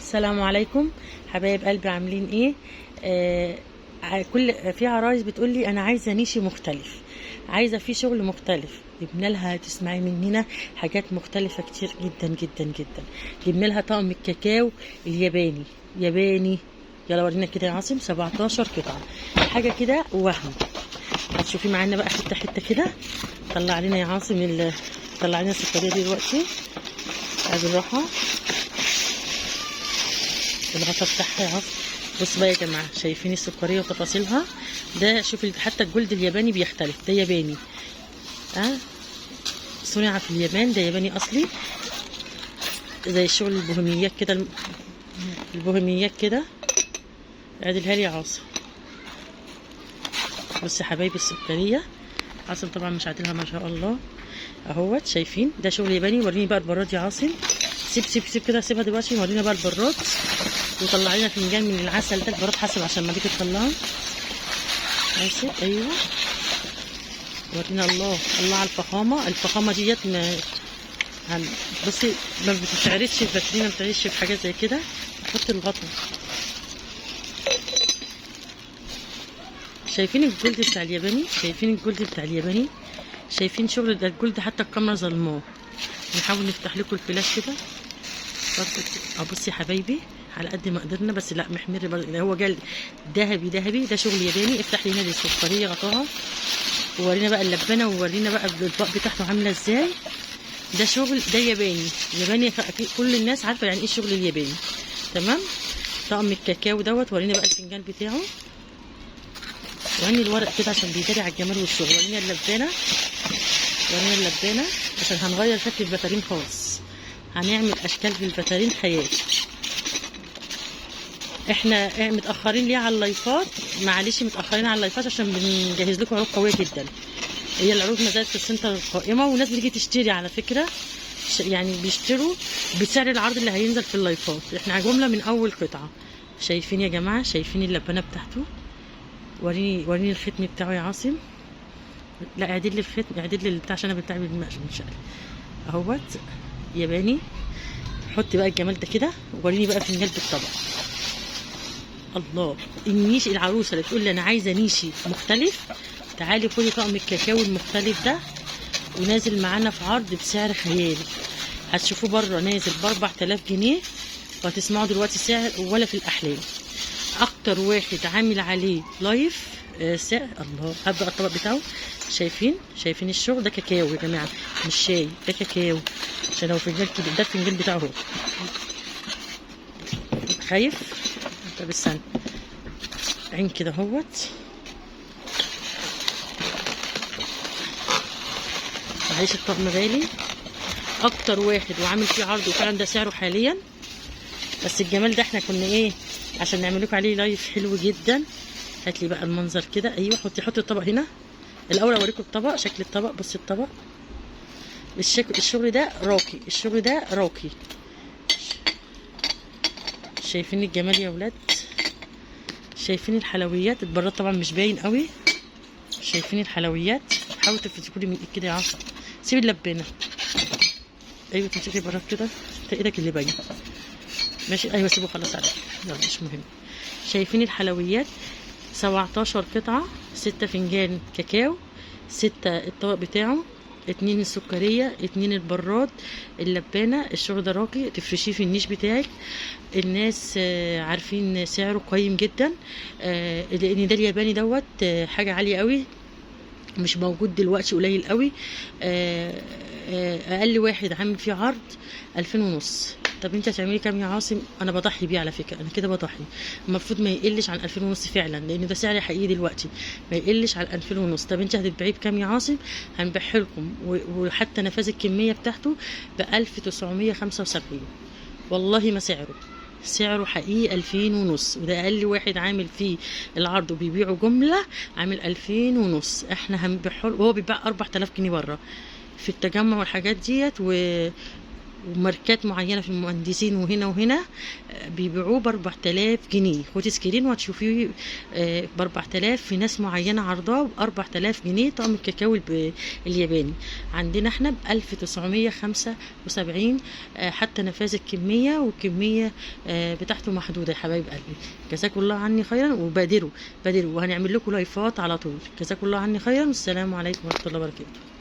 السلام عليكم حبايب قلبي، عاملين ايه؟ كل في عرايس بتقول لي انا عايزه نيشي مختلف، عايزه في شغل مختلف. جبنا لها، تسمعي مننا حاجات مختلفه كتير جدا جدا جدا. جبنا لها طقم الكاكاو الياباني ياباني. يلا ورينا كده يا عاصم، 17 قطعه، حاجه كده وهم. هتشوفي معانا بقى حته حته كده. طلع لنا يا عاصم طلع لنا السكريه دي دلوقتي بالراحه. الغطا بتاعها يا عاصم. بص بقى يا جماعه، شايفين السكريه وتفاصيلها؟ ده شوفي حتى الجلد الياباني بيختلف، ده ياباني صنع في اليابان، ده ياباني اصلي، زي الشغل البوهيميات كده. البوهيميات كده. اعدلها لي يا عاصم. بصي يا حبايبي السكريه، عاصم طبعا مش عادلها ما شاء الله اهوت. شايفين ده شغل ياباني. وريني بقى البراد يا عاصم. سيب كده، سيبها دلوقتي. ورينا بقى البراد. وطلع لنا فنجان من العسل ده. البراد حسب عشان ما تيجي تطلعه. ماشي، ايوه. ورينا الله على الفخامه ديت. بصي ما بتتعرضش في فاترينا، ما بتتعرضش في حاجات زي كده. حط الغطا. شايفين الجلد بتاع الياباني؟ شايفين شغل ده الجلد؟ حتى الكاميرا ظلماه. نحاول نفتح لكم الفلاش كده برضه. بصي يا حبايبي على قد ما قدرنا، بس لا محمر برضه. هو جلد ذهبي، ده شغل ياباني. افتح لنا دي السكريه غطاها، وورينا بقى اللبانه، وورينا بقى الاطباق بتاعته عامله ازاي. ده شغل، ده ياباني. اكيد كل الناس عارفه يعني ايه الشغل الياباني. تمام. طقم الكاكاو دوت. ورينا بقى الفنجان بتاعه. وريني الورق كده عشان بيداري على الجمال والشغل. ورينا اللبانه عشان هنغير شكل البتارين خالص. هنعمل اشكال في البتارين خيال. احنا متاخرين ليه على اللايفات؟ معلش متاخرين على اللايفات عشان بنجهز لكم عروض قويه جدا. هي العروض ما زالت في السنتر القائمه، والناس بتيجي تشتري على فكره. يعني بيشتروا بسعر العرض اللي هينزل في اللايفات. احنا جمله من اول قطعه. شايفين يا جماعه؟ شايفين اللبانه بتاعته؟ وريني الختم بتاعه يا عاصم. لا اعدل لي الختم، اعدل لي البتاع عشان انا بتاعي بالمشقلب اهوت. ياباني. حط بقى الجمال ده كده. وريني بقى فنجان بالطبق. الله، النيش. العروسه اللي تقول لي انا عايزه نيشي مختلف، تعالي خدي طقم الكاكاو المختلف ده، ونازل معانا في عرض بسعر خيالي. هتشوفوه بره نازل ب 4000 جنيه، وهتسمعوا دلوقتي سعر ولا في الاحلام. اكتر واحد عامل عليه لايف سعر. الله، هبدا الطبق بتاعه. شايفين الشغل ده؟ كاكاو يا جماعه، مش شاي، ده كاكاو. عشان لو فنجان كده، ده الفنجان بتاعه اهو. خايف؟ طب استنى، عين كده اهوت. معلش الطقم غالي، اكتر واحد وعامل فيه عرض، وفعلا ده سعره حاليا. بس الجمال ده احنا كنا ايه عشان نعمل لكم عليه لايف حلو جدا. هات لي بقى المنظر كده. ايوه، حطي الطبق هنا الاول. اوريكم الطبق، شكل الطبق. بصي الطبق، الشغل ده راقي. شايفين الجمال يا ولاد؟ شايفين الحلويات؟ البراد طبعا مش باين قوي. شايفين الحلويات؟ حاولوا تمسكوا لي من ايد كده يا عاصم. سيبي اللبانه. ايوه، تمسكي البراد كده، ايدك اللي باين. ماشي، ايوه سيبه خلاص عليك، يلا مش مهم. شايفين الحلويات؟ 17 قطعه، 6 فنجان كاكاو، 6 الطبق بتاعه، 2 السكريه، 2 البراد، اللبانه. الشغل ده راقي، تفرشيه في النيش بتاعك. الناس عارفين سعره قيم جدا، لان ده الياباني دوت حاجه عاليه قوي، مش موجود دلوقتي، قليل قوي. اقل واحد عامل فيه عرض 2500. طب انت هتعملي كام يا عاصم؟ انا بضحي بيه على فكره، انا كده بضحي. المفروض ما يقلش عن 2500 فعلا، لان ده سعر حقيقي دلوقتي، ما يقلش عن 2500. طب انت هتتبيعيه بكام يا عاصم؟ هنبيعه لكم وحتى نفاذ الكميه بتاعته ب 1975. والله ما سعره حقيقي 2500، وده اقل واحد عامل فيه العرض وبيبيعه جمله، عامل 2500. احنا هنبيعه، وهو بيبيع 4000 جنيه بره في التجمع والحاجات ديت. وماركات معينه في المهندسين وهنا وهنا بيبيعوه ب 4000 جنيه. خدي سكرين وهتشوفيه ب 4000. في ناس معينه عرضاه ب 4000 جنيه طقم الكاكاو الياباني. عندنا احنا ب 1975 حتى نفاذ الكميه، والكميه بتاعته محدوده يا حبايب قلبي. جزاكم الله عني خيرا، وبادروا وهنعمل لكم لايفات على طول. جزاكم الله عني خيرا، والسلام عليكم ورحمه الله وبركاته.